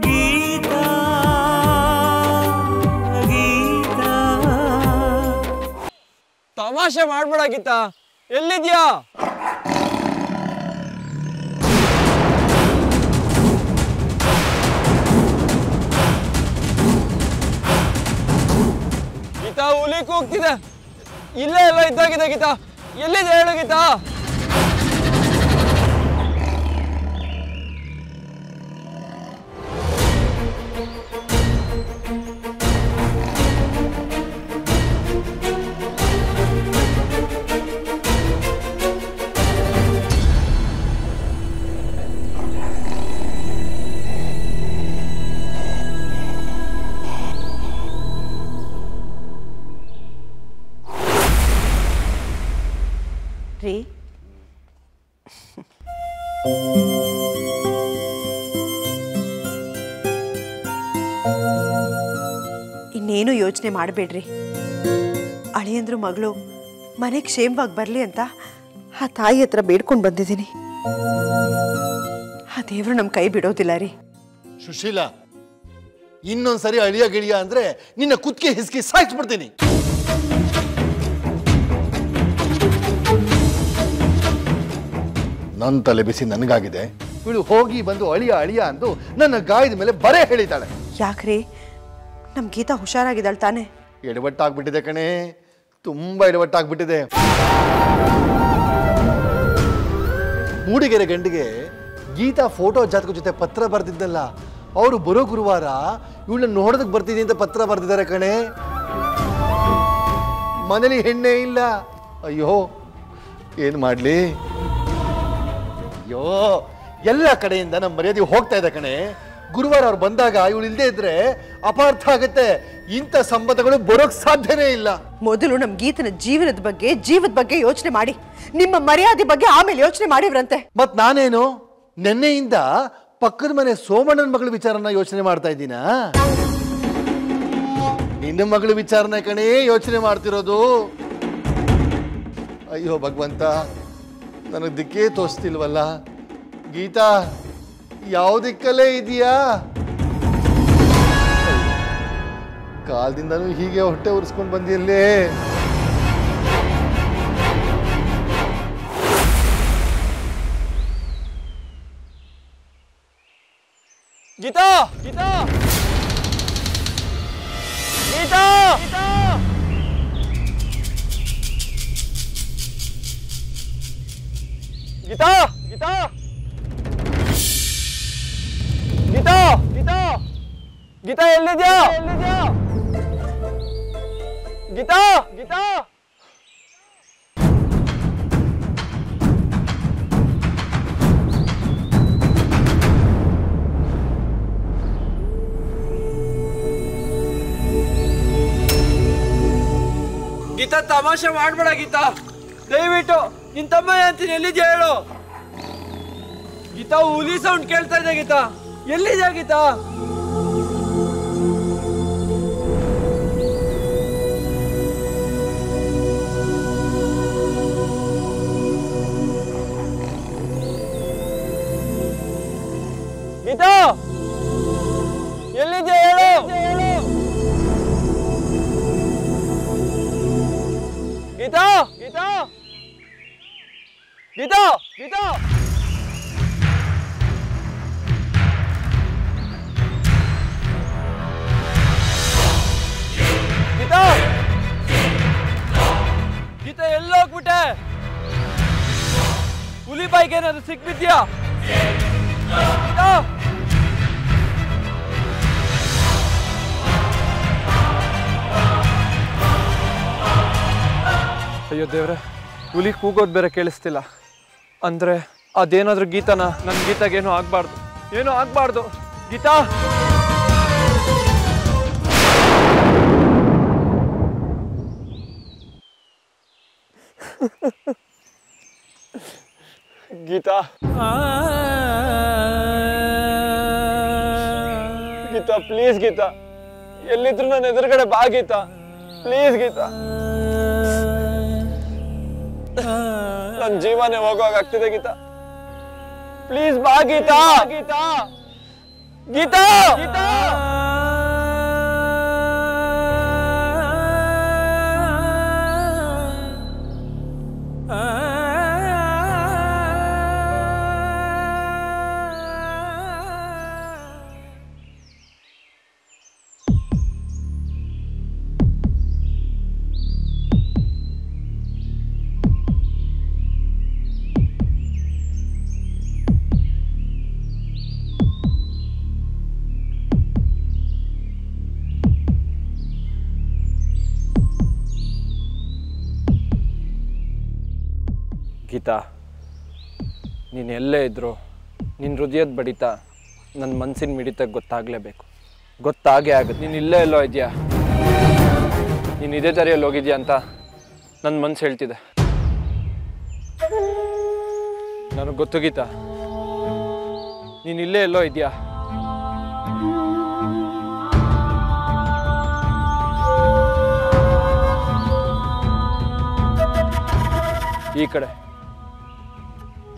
ಗೀತಾ ಗೀತಾ ತಮಾಷೆ ಮಾಡ್ಬೇಡ ಗೀತಾ, ಎಲ್ಲಿದ್ಯಾ? ಗೀತಾ ಹುಲಿ ಕೂಗ್ತಿದೆ, ಇಲ್ಲೇ ಎಲ್ಲ ಇದ್ದಾಗಿದೆ ಗೀತಾ, ಎಲ್ಲಿದೆ ಹೇಳು ಗೀತಾ? ಇನ್ನೇನು ಯೋಚನೆ ಮಾಡಬೇಡ್ರಿ. ಅಳಿಯಂದ್ರು ಮಗಳು ಮನೆಗೆ ಕ್ಷೇಮವಾಗಿ ಬರಲಿ ಅಂತ ಆ ತಾಯಿ ಹತ್ರ ಬೇಡ್ಕೊಂಡು ಬಂದಿದ್ದೀನಿ. ಆ ದೇವರು ನಮ್ಮ ಕೈ ಬಿಡೋದಿಲ್ಲ ರೀ. ಸುಶೀಲಾ, ಇನ್ನೊಂದ್ಸರಿ ಅಳಿಯ ಗಿಳಿಯ ಅಂದ್ರೆ ನಿನ್ನ ಕುತ್ತಿಗೆ ಹಿಸ್ಕಿ ಸಾಯಿಸ್ಬಿಡ್ತೀನಿ. ನನ್ನ ತಲೆ ಬಿಸಿ ನನಗಾಗಿದೆ. ಇವಳು ಹೋಗಿ ಬಂದು ಅಳಿಯ ಅಳಿಯ ಅಂದು ನನ್ನ ಗಾಯದ ಮೇಲೆ ಬರೆ ಹೇಳಿದ್ದಾಳೆ. ಯಾಕ್ರಿ, ನಮ್ ಗೀತಾ ಹುಷಾರಾಗಿದ್ದಾಳೆ ತಾನೆ? ಎಡವಟ್ಟಾಗ್ಬಿಟ್ಟಿದೆ ಕಣೆ, ತುಂಬಾ ಎಡವಟ್ಟಾಗ್ಬಿಟ್ಟಿದೆ. ಮೂಡಿಗೆರೆ ಗಂಡಿಗೆ ಗೀತಾ ಫೋಟೋ ಜಾತಕ ಜೊತೆ ಪತ್ರ ಬರೆದಿದ್ದಲ್ಲ, ಅವರು ಬರೋ ಗುರುವಾರ ಇವಳನ್ನ ನೋಡೋದಕ್ಕೆ ಬರ್ತೀನಿ ಅಂತ ಪತ್ರ ಬರೆದಿದ್ದಾರೆ ಕಣೆ. ಮನೇಲಿ ಹೆಣ್ಣೆ ಇಲ್ಲ. ಅಯ್ಯೋ ಏನು ಮಾಡ್ಲಿ? ಅಯ್ಯೋ, ಎಲ್ಲ ಕಡೆಯಿಂದ ನಮ್ಮ ಮರ್ಯಾದೆ ಹೋಗ್ತಾ ಇದೆ ಕಣೆ. ಗುರುವಾರ ಅವ್ರು ಬಂದಾಗ ಇವಳು ಇಲ್ಲದೆ ಇದ್ರೆ ಅಪಾರ್ಥ ಆಗುತ್ತೆ. ಇಂಥ ಸಂಬಂಧಗಳು ಬರೋಕ್ ಸಾಧ್ಯನೇ ಇಲ್ಲ. ಮೊದಲು ನಮ್ ಗೀತನ ಜೀವದ ಬಗ್ಗೆ ಯೋಚನೆ ಮಾಡಿ, ನಿಮ್ಮ ಮರ್ಯಾದೆ ಬಗ್ಗೆ ಆಮೇಲೆ ಯೋಚನೆ ಮಾಡಿವ್ರಂತೆ. ಮತ್ ನಾನೇನು ನೆನ್ನೆಯಿಂದ ಪಕ್ಕದ ಮನೆ ಸೋಮಣ್ಣನ ಮಗಳ ವಿಚಾರನ ಯೋಚನೆ ಮಾಡ್ತಾ ಇದ್ದೀನ? ನಿನ್ನ ಮಗಳ ವಿಚಾರನ ಕಣೇ ಯೋಚನೆ ಮಾಡ್ತಿರೋದು. ಅಯ್ಯೋ ಭಗವಂತ, ನನಗೆ ದಿಕ್ಕೇ ತೋರಿಸ್ತಿಲ್ವಲ್ಲ. ಗೀತಾ ಯಾವ ದಿಕ್ಕಲ್ಲೇ ಇದೆಯಾ? ಕಾಲದಿಂದನೂ ಹೀಗೆ ಹೊಟ್ಟೆ ಉರಿಸ್ಕೊಂಡು ಬಂದಿಲ್ಲೇ. ಗೀತಾ ಗೀತಾ ಗೀತಾ ಗೀತಾ ಗೀತಾ ಗೀತಾ ಗೀತಾ ಗೀತಾ ಎಲ್ಲಿದ್ಯಾ? ಗೀತಾ ಗೀತಾ ಗೀತಾ, ತಮಾಷೆ ಮಾಡ್ಬೇಡ ಗೀತಾ, ದಯವಿಟ್ಟು. ನಿನ್ ತಮ್ಮ ಅಂತೀನಿ, ಎಲ್ಲಿದ್ಯಾ ಹೇಳು? ಗೀತಾ, ಹುಲಿ ಸೌಂಡ್ ಕೇಳ್ತಾ ಇದೆ ಗೀತಾ, ಎಲ್ಲಿದ್ಯಾ ಗೀತಾ? ಗೀತಾ ಎಲ್ಲಿದ್ಯಾ ಹೇಳು? ಗೀತಾ ಗೀತಾ ಗೀತಾ ಗೀತಾ ಗೀತಾ ಗೀತಾ ಎಲ್ಲೋಗ್ಬಿಟ್ಟೆ? ಹುಲಿ ಬಾಯಿಗೆ ಏನಾದ್ರು ಸಿಕ್ಬಿದ್ಯಾ? ಗೀತಾ ಅಯ್ಯೋ ದೇವ್ರೆ, ಹುಲಿ ಕೂಗೋದು ಬೇರೆ ಕೇಳಿಸ್ತಿಲ್ಲ. ಅಂದ್ರೆ ಅದೇನಾದ್ರೂ ಗೀತಾನ, ನನ್ನ ಗೀತಾಗೇನು ಆಗ್ಬಾರ್ದು, ಏನೂ ಆಗ್ಬಾರ್ದು. ಗೀತಾ ಗೀತಾ ಗೀತಾ ಪ್ಲೀಸ್ ಗೀತಾ, ಎಲ್ಲಿದ್ರು ನನ್ನ ಎದುರುಗಡೆ ಬಾ ಗೀತಾ, ಪ್ಲೀಸ್ ಗೀತಾ. ನನ್ನ ಜೀವನೇ ಹೋಗುವಾಗ ಆಗ್ತಿದೆ ಗೀತಾ, ಪ್ಲೀಸ್ ಬಾ ಗೀತಾ. ಗೀತಾ ಗೀತಾ ಗೀತಾ ನೀನು ಎಲ್ಲೇ ಇದ್ರು ನಿನ್ನ ಹೃದಯದ ಬಡಿತ ನನ್ನ ಮನಸ್ಸಿನ ಮಿಡಿತ ಗೊತ್ತಾಗಲೇಬೇಕು. ಗೊತ್ತಾಗೇ ಆಗುತ್ತೆ. ನೀನು ಇಲ್ಲೇ ಎಲ್ಲೋ ಇದೆಯಾ, ನೀನು ಇದೇ ದಾರಿಯಲ್ಲಿ ಹೋಗಿದ್ಯಾ ಅಂತ ನನ್ನ ಮನಸ್ಸು ಹೇಳ್ತಿದೆ. ನನಗೆ ಗೊತ್ತು ಗೀತಾ, ನೀನು ಇಲ್ಲೇ ಎಲ್ಲೋ ಇದೆಯಾ.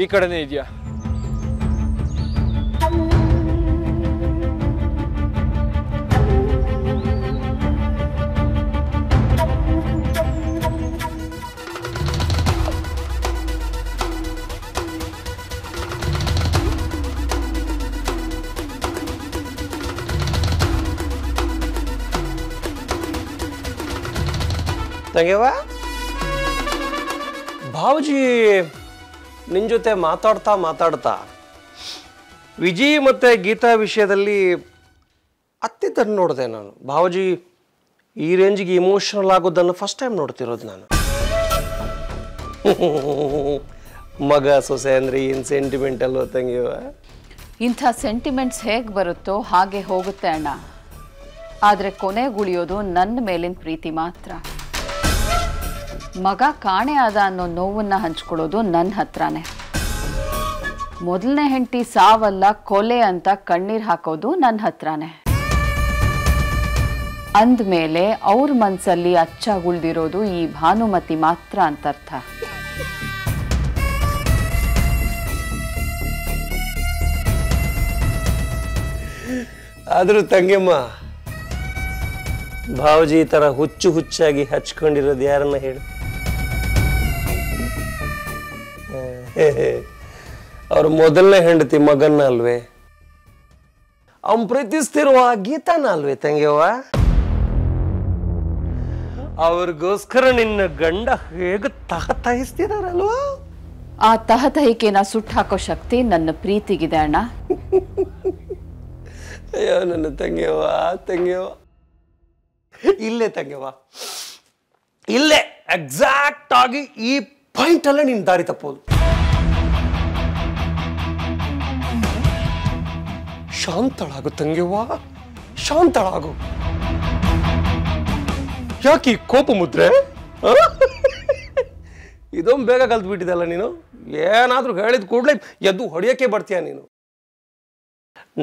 ಈ ಕಡೆನೇ ಇದೆಯಾ. ತಂಗೆವ ಭಾವಜಿ ನಿನ್ನ ಜೊತೆ ಮಾತಾಡ್ತಾ ವಿಜಯ್ ಮತ್ತು ಗೀತಾ ವಿಷಯದಲ್ಲಿ ಅತ್ತಿದ್ದನ್ನು ನೋಡಿದೆ ನಾನು. ಭಾವಜಿ ಈ ರೇಂಜಿಗೆ ಇಮೋಷನಲ್ ಆಗೋದನ್ನು ಫಸ್ಟ್ ಟೈಮ್ ನೋಡ್ತಿರೋದು ನಾನು. ಮಗ ಸೊಸೆ ಅಂದರೆ ಏನು ಸೆಂಟಿಮೆಂಟ್ ಅಲ್ವ ತಂಗಿವ? ಇಂಥ ಸೆಂಟಿಮೆಂಟ್ಸ್ ಹೇಗೆ ಬರುತ್ತೋ ಹಾಗೆ ಹೋಗುತ್ತೆ ಅಣ್ಣ. ಆದರೆ ಕೊನೆಗುಳಿಯೋದು ನನ್ನ ಮೇಲಿನ ಪ್ರೀತಿ ಮಾತ್ರ. ಮಗ ಕಾಣೆ ಆದ ಅನ್ನೋ ನೋವನ್ನು ಹಂಚ್ಕೊಳ್ಳೋದು ನನ್ನ ಹತ್ರನೇ. ಮೊದಲನೇ ಹೆಂಡತಿ ಸಾವಲ್ಲ ಕೊಲೆ ಅಂತ ಕಣ್ಣೀರು ಹಾಕೋದು ನನ್ನ ಹತ್ರನೇ. ಅಂದಮೇಲೆ ಅವ್ರ ಮನಸ್ಸಲ್ಲಿ ಅಚ್ಚಾಗುಳ್ದಿರೋದು ಈ ಭಾನುಮತಿ ಮಾತ್ರ ಅಂತರ್ಥ. ಆದರೂ ತಂಗಿಯಮ್ಮ, ಭಾವಜಿ ಈ ಥರ ಹುಚ್ಚಾಗಿ ಹಚ್ಕೊಂಡಿರೋದು ಯಾರನ್ನ ಹೇಳಿ? ಅವ್ರ ಮೊದಲನೇ ಹೆಂಡತಿ ಮಗನ್ನ ಅಲ್ವೇ? ಅವನ್ ಪ್ರೀತಿಸ್ತಿರುವ ಗೀತಾನ ಅಲ್ವೇ ತಂಗಿಯವ್ವ? ಅವ್ರಿಗೋಸ್ಕರ ನಿನ್ನ ಗಂಡ ಹೇಗೆ ತಹತಹಿಸ್ತಿದಾರಲ್ವಾ? ಆ ತಹತಹಿಕೆನ ಸುಟ್ಟು ಹಾಕೋ ಶಕ್ತಿ ನನ್ನ ಪ್ರೀತಿಗಿದೆ ಅಣ್ಣ. ಅಯ್ಯೋ ನನ್ನ ತಂಗಿಯವ್ವ ಇಲ್ಲೇ ತಂಗಿಯವ್ವ, ಇಲ್ಲೇ ಎಕ್ಸಾಕ್ಟ್ ಆಗಿ ಈ ಪಾಯಿಂಟ್ ಅಲ್ಲೇ ನಿನ್ ದಾರಿ ತಪ್ಪೋದು. ಶಾಂತಳಾಗು ತಂಗಿಯವ್ವ, ಶಾಂತಳಾಗು. ಯಾಕೆ ಈ ಕೋಪ ಮುದ್ರೆ? ಇದೊಂದು ಬೇಗ ಕಲ್ತ್ಬಿಟ್ಟಿದಲ್ಲ ನೀನು. ಏನಾದ್ರೂ ಹೇಳಿದ ಕೂಡಲೇ ಎದ್ದು ಹೊಡೆಯಕ್ಕೆ ಬರ್ತೀಯ ನೀನು.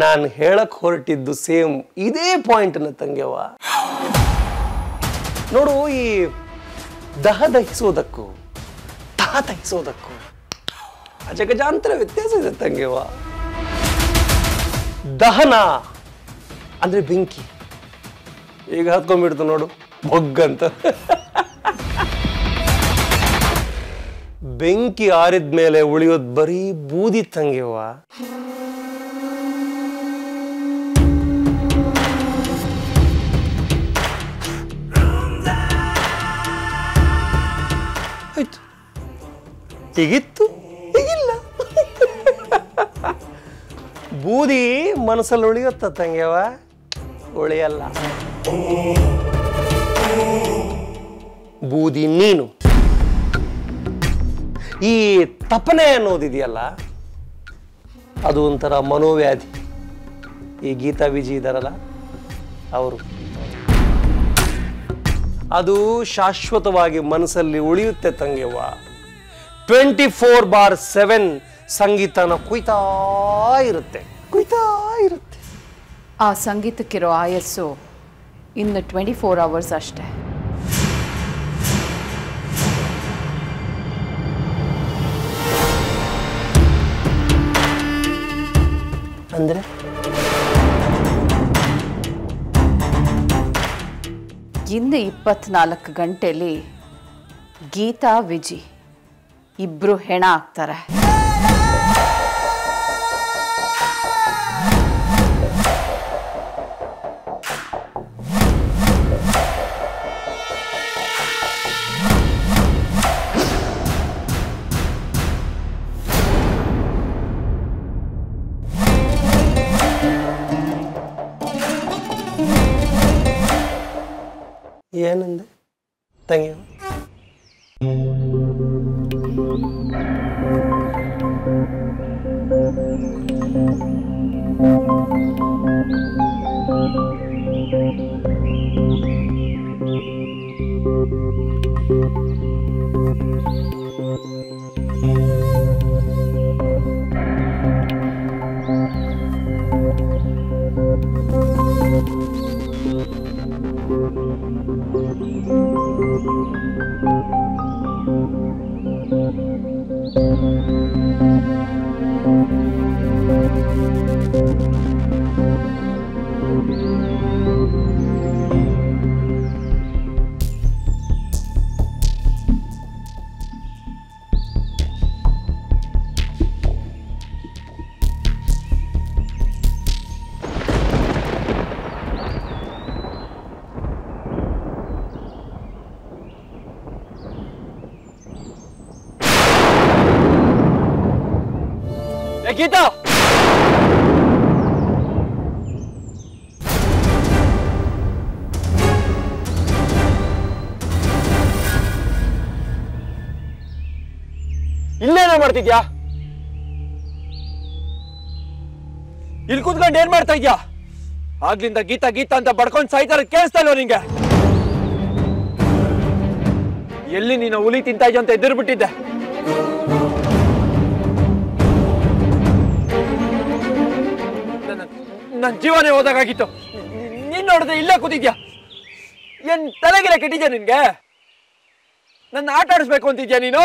ನಾನು ಹೇಳಕ್ ಹೊರಟಿದ್ದು ಸೇಮ್ ಇದೇ ಪಾಯಿಂಟ್ನ ತಂಗ್ಯವ್ವ. ನೋಡು, ಈ ದಹಿಸೋದಕ್ಕೂ ತಹಿಸೋದಕ್ಕೂ ಅಜಗಜಾಂತರ ವ್ಯತ್ಯಾಸ ಇದೆ ತಂಗ್ಯವ್ವ. ದಹನ ಅಂದ್ರೆ ಬೆಂಕಿ. ಈಗ ಹತ್ಕೊಂಡ್ಬಿಡ್ತು ನೋಡು ಬೊಗ್ಗಂತ. ಬೆಂಕಿ ಆರಿದ್ಮೇಲೆ ಉಳಿಯೋದು ಬರೀ ಬೂದಿ ತಂಗ್ಯವ್ವ. ಆಯ್ತು, ಹೀಗಿತ್ತು ಹೀಗಿಲ್ಲ. ಬೂದಿ ಮನಸ್ಸಲ್ಲಿ ಉಳಿಯುತ್ತ ತಂಗ್ಯವ್ವ? ಉಳಿಯಲ್ಲ. ಬೂದಿ ನೀನು. ಈ ತಪನೆ ಅನ್ನೋದಿದೆಯಲ್ಲ, ಅದು ಒಂಥರ ಮನೋವ್ಯಾಧಿ. ಈ ಗೀತಾ ವಿಜಯ್ ಇದಾರಲ್ಲ ಅವರು, ಅದು ಶಾಶ್ವತವಾಗಿ ಮನಸ್ಸಲ್ಲಿ ಉಳಿಯುತ್ತೆ ತಂಗ್ಯವ್ವ. 24/7 ಸಂಗೀತನ ಕುಯ್ತಾ ಇರುತ್ತೆ. ಆ ಸಂಗೀತಕ್ಕಿರೋ ಆಯಸ್ಸು ಇನ್ನು 24 hours ಅಷ್ಟೇ. ಅಂದ್ರೆ ಇನ್ನು 24 ಗಂಟೆಯಲ್ಲಿ ಗೀತಾ ವಿಜಿ ಇಬ್ರು ಹೆಣ ಆಗ್ತಾರೆ. ಏನಂದೆ ತಂಗಿ? ಗೀತಾ, ಇಲ್ಲೇನೋ ಮಾಡ್ತಿದ್ಯಾ? ಇಲ್ಲಿ ಕೂತ್ಕೊಂಡು ಏನ್ ಮಾಡ್ತಾ ಇದ್ಯಾ? ಆಗ್ಲಿಂದ ಗೀತಾ ಗೀತಾ ಅಂತ ಬಡ್ಕೊಂಡು ಸಾಯ್ತಾರ, ಕೇಳಿಸ್ತಾ ಇಲ್ವ ನಿಂಗೆ? ಎಲ್ಲಿ ನೀನು ಹುಲಿ ತಿಂತಾ ಇದ್ಯಾ ಅಂತ ಎದುರು ಬಿಟ್ಟಿದ್ದೆ. ನನ್ನ ಜೀವನೇ ಹೋದಾಗಿತ್ತು. ನೀನ್ ನೋಡಿದ್ರೆ ಇಲ್ಲೇ ಕೂತಿದ್ಯಾ. ಏನ್ ತಲೆಗಿಲ್ಲ ಕೆಟ್ಟಿದ್ಯಾ ನಿನ್ಗೆ? ನನ್ನ ಆಟ ಆಡಿಸ್ಬೇಕು ಅಂತಿದ್ಯಾ ನೀನು?